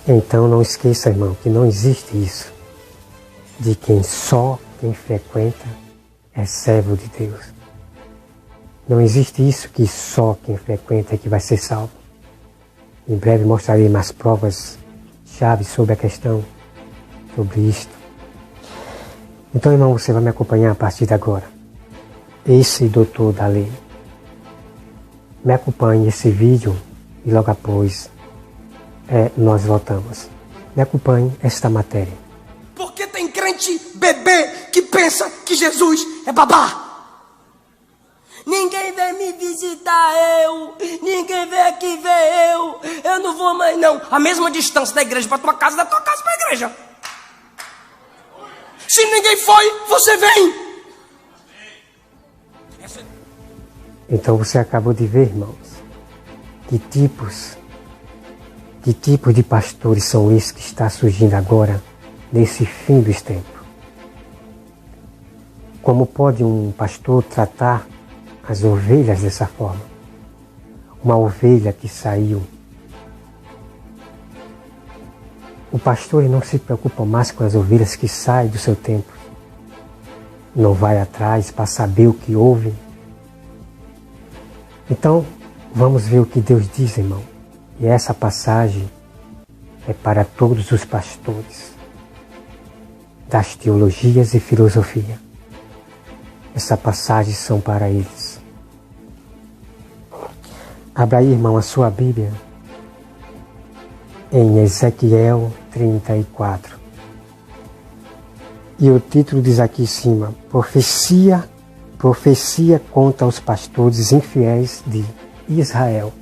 Então não esqueça, irmão, que não existe isso de só quem frequenta é servo de Deus. Não existe isso que só quem frequenta é que vai ser salvo. Em breve mostrarei mais provas chaves sobre a questão, sobre isto. Então, irmão, você vai me acompanhar a partir de agora. Esse doutor da lei. Me acompanhe esse vídeo e logo após nós voltamos. Me acompanhe esta matéria. Porque tem crente bebê que pensa que Jesus é babá. Ninguém vem me visitar, ninguém vem aqui ver eu não vou mais não. A mesma distância da igreja para tua casa, da tua casa para a igreja. Se ninguém foi, você vem. Então você acabou de ver, irmãos, que tipos de pastores são esses que está surgindo agora, nesse fim dos tempos. Como pode um pastor tratar as ovelhas dessa forma? Uma ovelha que saiu. O pastor não se preocupa mais com as ovelhas que saem do seu templo. Não vai atrás para saber o que houve. Então, vamos ver o que Deus diz, irmão. E essa passagem é para todos os pastores das teologias e filosofia. Essa passagem são para eles. Abra aí, irmão, a sua Bíblia em Ezequiel 34. E o título diz aqui em cima: Profecia contra os pastores infiéis de Israel.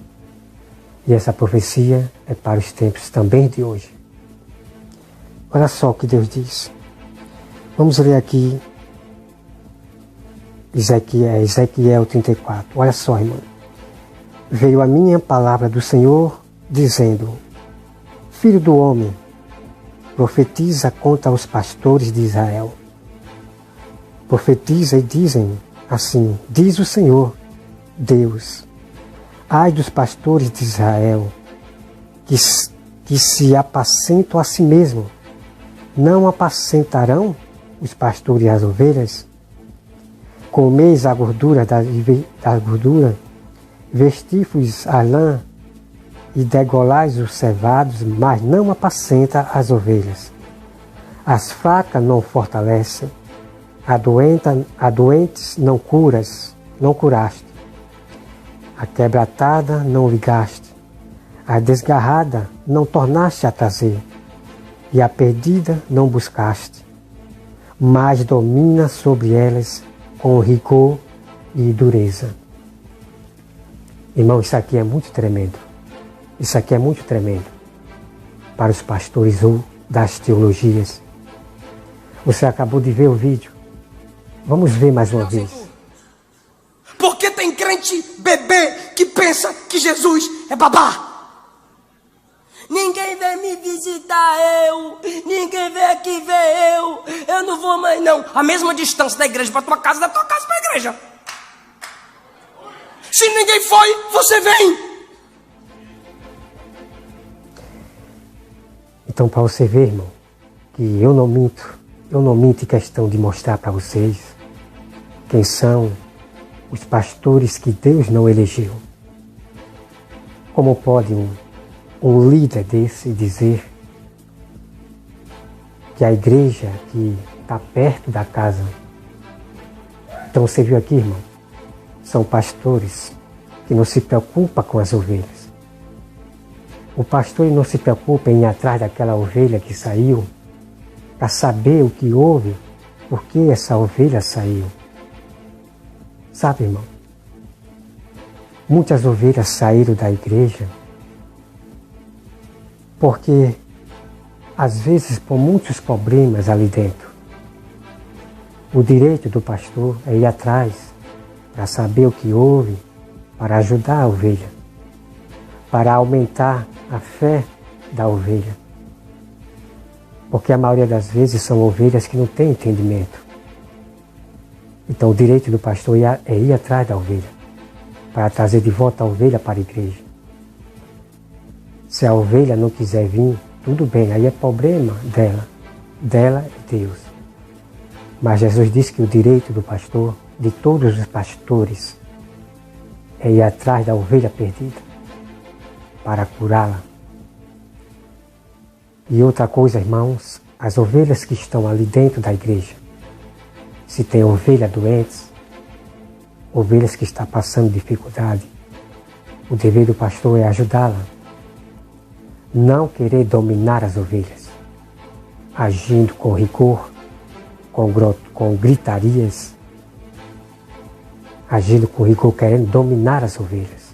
E essa profecia é para os tempos também de hoje. Olha só o que Deus diz. Vamos ler aqui Ezequiel 34. Olha só, irmão. Veio a minha palavra do Senhor, dizendo: Filho do homem, profetiza contra os pastores de Israel. Profetiza e dizem assim: diz o Senhor, Deus, ai dos pastores de Israel, que se apacentam a si mesmo. Não apacentarão os pastores as ovelhas? Comeis a gordura da gordura, vestifos a lã e degolais os cevados, mas não apacenta as ovelhas. As fracas não fortalecem, a doentes não curaste, a quebratada não ligaste, a desgarrada não tornaste a trazer, e a perdida não buscaste, mas domina sobre elas com rigor e dureza. Irmão, isso aqui é muito tremendo. Isso aqui é muito tremendo para os pastores ou das teologias. Você acabou de ver o vídeo. Vamos ver mais uma vez. Porque tem crente bebê que pensa que Jesus é babá. Ninguém vem me visitar, ninguém vem aqui ver eu não vou mais não. A mesma distância da igreja para tua casa, da tua casa para a igreja. Se ninguém foi, você vem. Então, para você ver, irmão, que eu não minto em questão de mostrar para vocês quem são os pastores que Deus não elegeu. Como pode um líder desse dizer que a igreja que está perto da casa... Então você viu aqui, irmão, são pastores que não se preocupam com as ovelhas. O pastor não se preocupa em ir atrás daquela ovelha que saiu para saber o que houve, por que essa ovelha saiu. Sabe, irmão, muitas ovelhas saíram da igreja porque, às vezes, por muitos problemas ali dentro. O direito do pastor é ir atrás para saber o que houve, para ajudar a ovelha, para aumentar a fé da ovelha. Porque a maioria das vezes são ovelhas que não têm entendimento. Então o direito do pastor é ir atrás da ovelha, para trazer de volta a ovelha para a igreja. Se a ovelha não quiser vir, tudo bem, aí é problema dela e Deus. Mas Jesus disse que o direito do pastor, de todos os pastores, é ir atrás da ovelha perdida para curá-la. E outra coisa, irmãos, as ovelhas que estão ali dentro da igreja, se tem ovelhas doentes, ovelhas que estão passando dificuldade, o dever do pastor é ajudá-la. Não querer dominar as ovelhas, agindo com rigor, com gritarias, agindo com rigor, querendo dominar as ovelhas.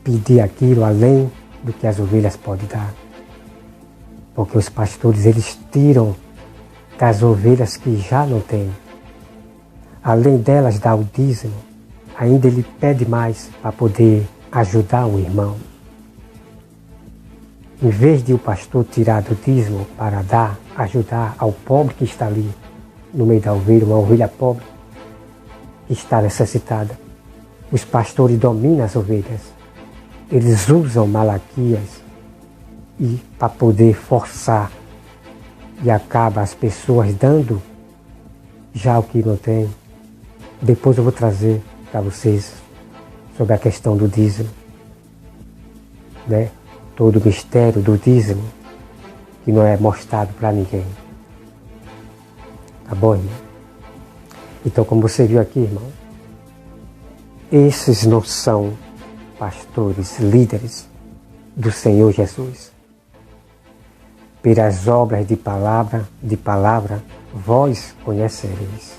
Pedir aquilo além do que as ovelhas podem dar. Porque os pastores, eles tiram das ovelhas que já não têm. Além delas dar o dízimo, ainda ele pede mais para poder ajudar o irmão. Em vez de o pastor tirar do dízimo para ajudar ao pobre que está ali no meio da ovelha, uma ovelha pobre que está necessitada, os pastores dominam as ovelhas. Eles usam Malaquias para poder forçar e acaba as pessoas dando já o que não tem. Depois eu vou trazer para vocês sobre a questão do dízimo, né? Todo o mistério do dízimo que não é mostrado para ninguém. Tá bom, irmão? Então, como você viu aqui, irmão, esses não são pastores, líderes do Senhor Jesus. Pelas obras de palavra, vós conhecereis.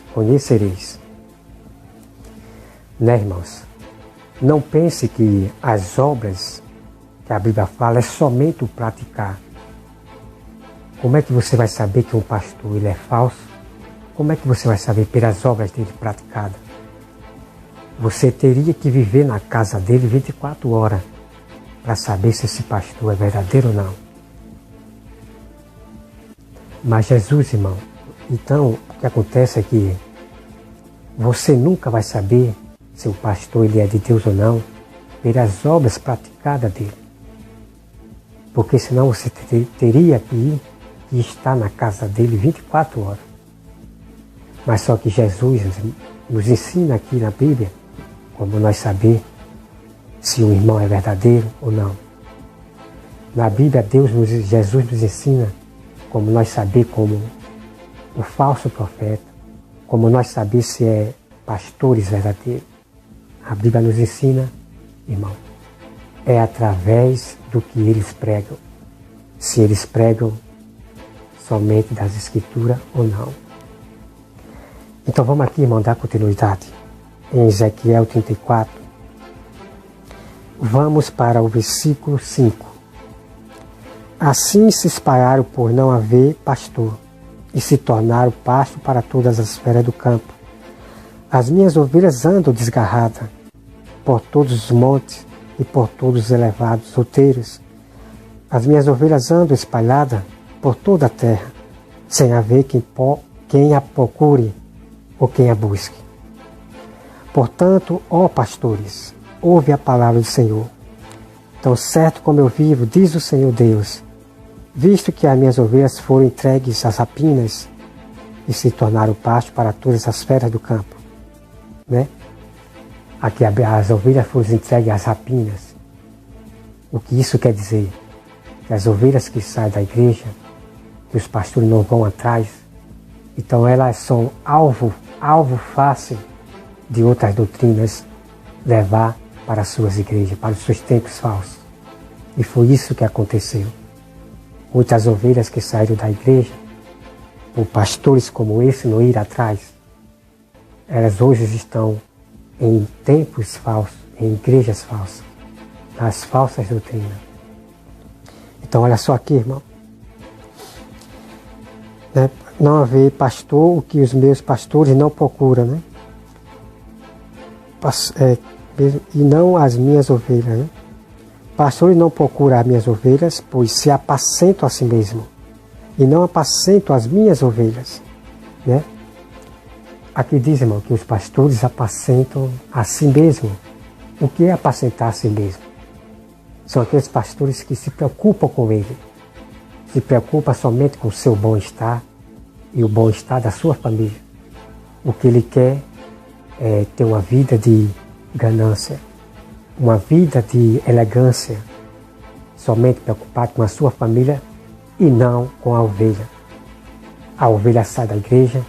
Né, irmãos? Não pense que as obras que a Bíblia fala é somente o praticar. Como é que você vai saber que um pastor ele é falso? Como é que você vai saber pelas obras dele praticadas? Você teria que viver na casa dele 24 horas para saber se esse pastor é verdadeiro ou não. Mas Jesus, irmão, então o que acontece é que você nunca vai saber se o pastor ele é de Deus ou não pelas obras praticadas dele. Porque senão você teria que ir e estar na casa dele 24 horas. Mas só que Jesus nos ensina aqui na Bíblia como nós saber se o irmão é verdadeiro ou não. Na Bíblia, Jesus nos ensina como nós saber como o falso profeta, como nós saber se é pastores verdadeiros. A Bíblia nos ensina, irmão, é através do que eles pregam. Se eles pregam somente das Escrituras ou não. Então vamos aqui, irmão, dar continuidade. Em Ezequiel 34. Vamos para o versículo 5. Assim se espalharam por não haver pastor, e se tornaram pasto para todas as feras do campo. As minhas ovelhas andam desgarradas por todos os montes e por todos os elevados outeiros. As minhas ovelhas andam espalhadas por toda a terra, sem haver quem a procure ou quem a busque. Portanto, ó pastores, ouve a palavra do Senhor. Tão certo como eu vivo, diz o Senhor Deus, visto que as minhas ovelhas foram entregues às rapinas e se tornaram pasto para todas as feras do campo. Né? Aqui as ovelhas foram entregues às rapinas. O que isso quer dizer? Que as ovelhas que saem da igreja, que os pastores não vão atrás, então elas são alvo fácil de outras doutrinas levar para as suas igrejas, para os seus templos falsos. E foi isso que aconteceu. Muitas ovelhas que saíram da igreja, por pastores como esse não ir atrás, elas hoje estão em templos falsos, em igrejas falsas, nas falsas doutrinas. Então olha só aqui, irmão. Não haver pastor, o que os meus pastores não procuram, né? E não as minhas ovelhas, né? Pastores não procuram as minhas ovelhas, pois se apacentam a si mesmo, e não apacentam as minhas ovelhas, né? Aqui diz, irmão, que os pastores apacentam a si mesmo. O que é apacentar a si mesmo? São aqueles pastores que se preocupam com ele, se preocupa somente com o seu bom-estar e o bom-estar da sua família. O que ele quer é ter uma vida de ganância, uma vida de elegância, somente preocupado com a sua família e não com a ovelha. A ovelha sai da igreja,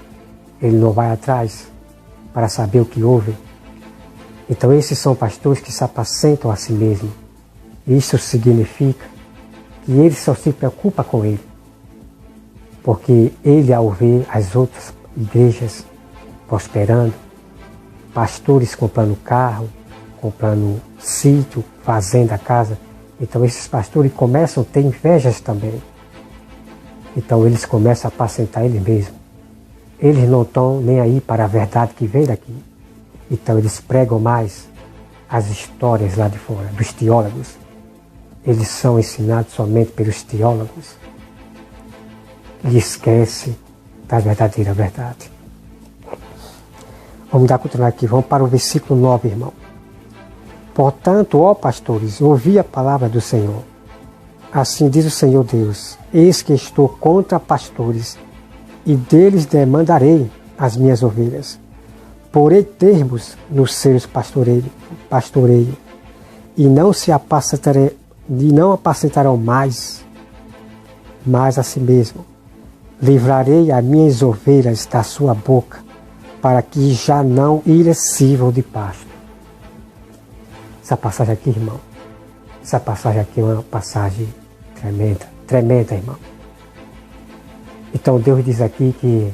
ele não vai atrás para saber o que houve. Então esses são pastores que se apacentam a si mesmos. Isso significa que ele só se preocupa com ele. Porque ele, ao ver as outras igrejas prosperando, pastores comprando carro, comprando sítio, fazenda, casa, então esses pastores começam a ter invejas também. Então eles começam a apacentar eles mesmos. Eles não estão nem aí para a verdade que vem daqui. Então eles pregam mais as histórias lá de fora, dos teólogos. Eles são ensinados somente pelos teólogos. E esquece da verdadeira verdade. Vamos dar continuidade aqui, vamos para o versículo 9, irmão. Portanto, ó pastores, ouvi a palavra do Senhor. Assim diz o Senhor Deus, eis que estou contra pastores, e deles demandarei as minhas ovelhas. Porei termos nos seus pastoreio, e não apacentarão mais a si mesmo. Livrarei as minhas ovelhas da sua boca, para que já não lhes sirvam de pasto. Essa passagem aqui, irmão, essa passagem aqui é uma passagem tremenda, irmão. Então Deus diz aqui que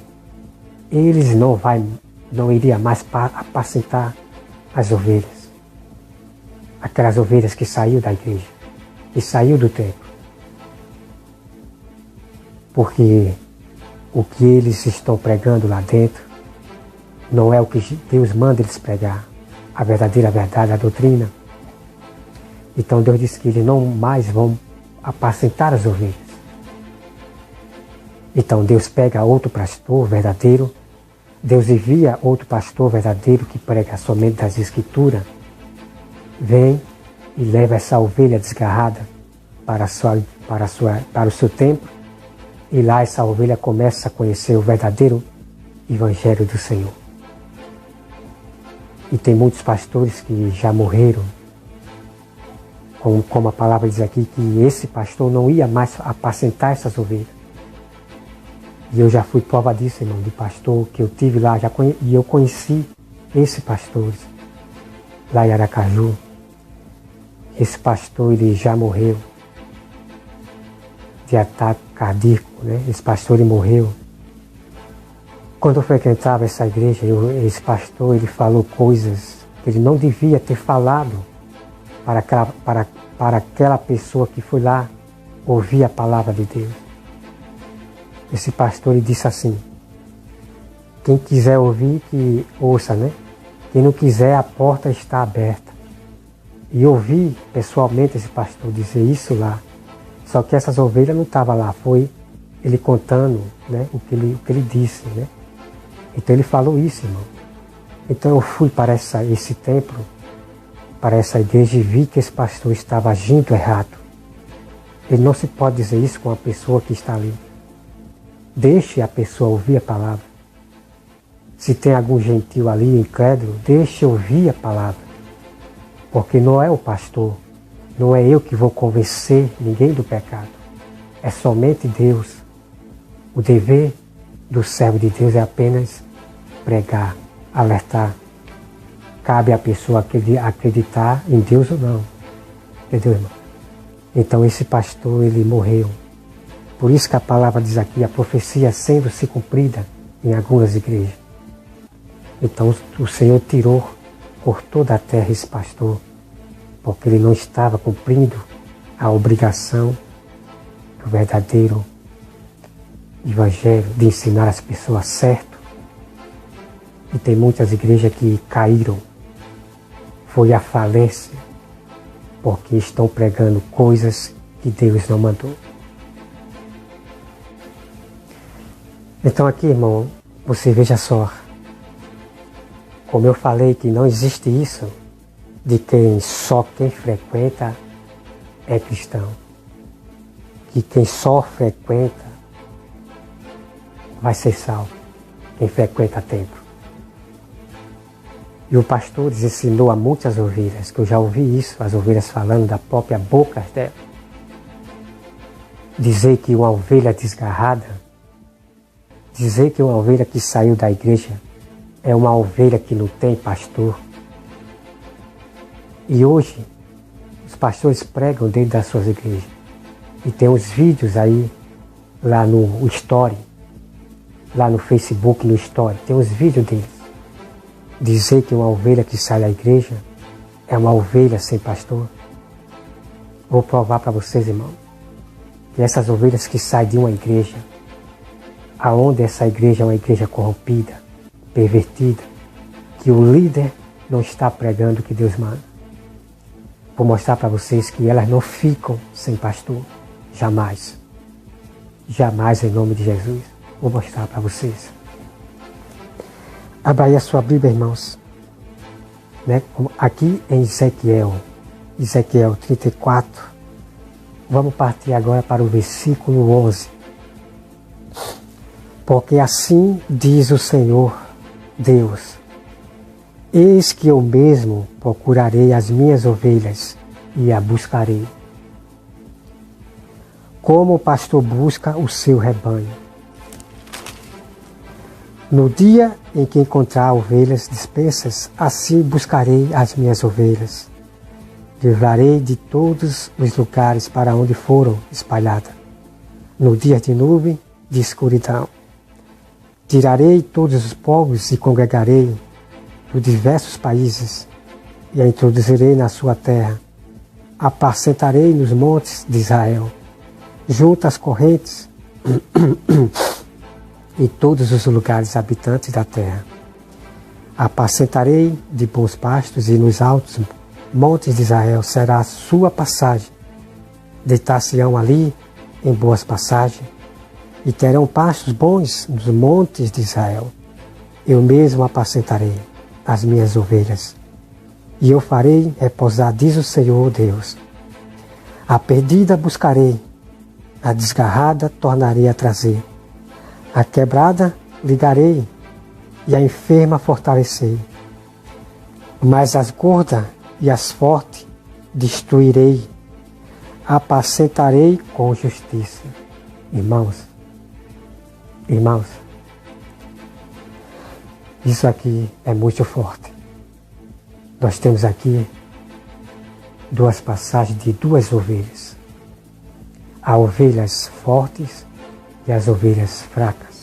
eles não iriam mais apacentar as ovelhas. Aquelas ovelhas que saíram da igreja, que saiu do templo. Porque o que eles estão pregando lá dentro não é o que Deus manda eles pregar. A verdadeira verdade, a doutrina. Então Deus diz que eles não mais vão apacentar as ovelhas. Então Deus pega outro pastor verdadeiro, Deus envia outro pastor verdadeiro que prega somente das Escrituras, vem e leva essa ovelha desgarrada para o seu templo, e lá essa ovelha começa a conhecer o verdadeiro Evangelho do Senhor. E tem muitos pastores que já morreram, como a palavra diz aqui, que esse pastor não ia mais apacentar essas ovelhas. E eu já fui prova disso, irmão, de pastor que eu tive lá, e eu conheci esses pastores lá em Aracaju. Esse pastor, ele já morreu de ataque cardíaco, né? Esse pastor, ele morreu. Quando eu frequentava essa igreja, esse pastor, ele falou coisas que ele não devia ter falado para aquela pessoa que foi lá ouvir a palavra de Deus. Esse pastor, ele disse assim: quem quiser ouvir, que ouça, né? Quem não quiser, a porta está aberta. E eu ouvi pessoalmente esse pastor dizer isso lá. Só que essas ovelhas não estavam lá, foi ele contando, né, o que ele disse, né? Então ele falou isso, irmão. Então eu fui para esse templo, para essa igreja, e vi que esse pastor estava agindo errado. Ele não se pode dizer isso com a pessoa que está ali. Deixe a pessoa ouvir a palavra. Se tem algum gentil ali, incrédulo, deixe ouvir a palavra. Porque não é o pastor, não é eu que vou convencer ninguém do pecado. É somente Deus. O dever do servo de Deus é apenas pregar, alertar. Cabe à pessoa acreditar em Deus ou não. Entendeu, irmão? Então esse pastor, ele morreu. Por isso que a palavra diz aqui, a profecia sendo se cumprida em algumas igrejas. Então o Senhor tirou por toda a terra esse pastor, porque ele não estava cumprindo a obrigação do verdadeiro Evangelho, de ensinar as pessoas certo. E tem muitas igrejas que caíram, foi a falência, porque estão pregando coisas que Deus não mandou. Então aqui, irmão, você veja só, como eu falei que não existe isso de só quem frequenta é cristão. que quem só frequenta vai ser salvo, quem frequenta templo. E o pastor ensinou a muitas ovelhas, que eu já ouvi isso, as ovelhas falando da própria boca dela. Dizer que uma ovelha desgarrada, dizer que uma ovelha que saiu da igreja é uma ovelha que não tem pastor. E hoje, os pastores pregam dentro das suas igrejas. E tem uns vídeos aí, lá no Story, lá no Facebook, no Story, tem uns vídeos deles. Dizer que uma ovelha que sai da igreja é uma ovelha sem pastor. Vou provar para vocês, irmão, que essas ovelhas que saem de uma igreja, aonde essa igreja é uma igreja corrompida, pervertida, que o líder não está pregando o que Deus manda. Vou mostrar para vocês que elas não ficam sem pastor, jamais. Jamais, em nome de Jesus. Vou mostrar para vocês. Abra aí a sua Bíblia, irmãos. Né? Aqui em Ezequiel 34. Vamos partir agora para o versículo 11. Porque assim diz o Senhor Deus: eis que eu mesmo procurarei as minhas ovelhas e a buscarei, como o pastor busca o seu rebanho. No dia em que encontrar ovelhas dispersas, assim buscarei as minhas ovelhas. Livrarei de todos os lugares para onde foram espalhadas, no dia de nuvem, de escuridão. Tirarei todos os povos e congregarei de diversos países e a introduzirei na sua terra. Apacentarei nos montes de Israel, junto às correntes em todos os lugares habitantes da terra. Apacentarei de bons pastos e nos altos montes de Israel será a sua passagem. Deitar-se-ão ali em boas passagens e terão pastos bons nos montes de Israel. Eu mesmo apacentarei as minhas ovelhas e eu farei repousar, diz o Senhor Deus. A perdida buscarei, a desgarrada tornarei a trazer. A quebrada ligarei e a enferma fortalecei. Mas as gordas e as fortes destruirei. Apacentarei com justiça. Irmãos, isso aqui é muito forte. Nós temos aqui duas passagens de duas ovelhas. Há ovelhas fortes e as ovelhas fracas.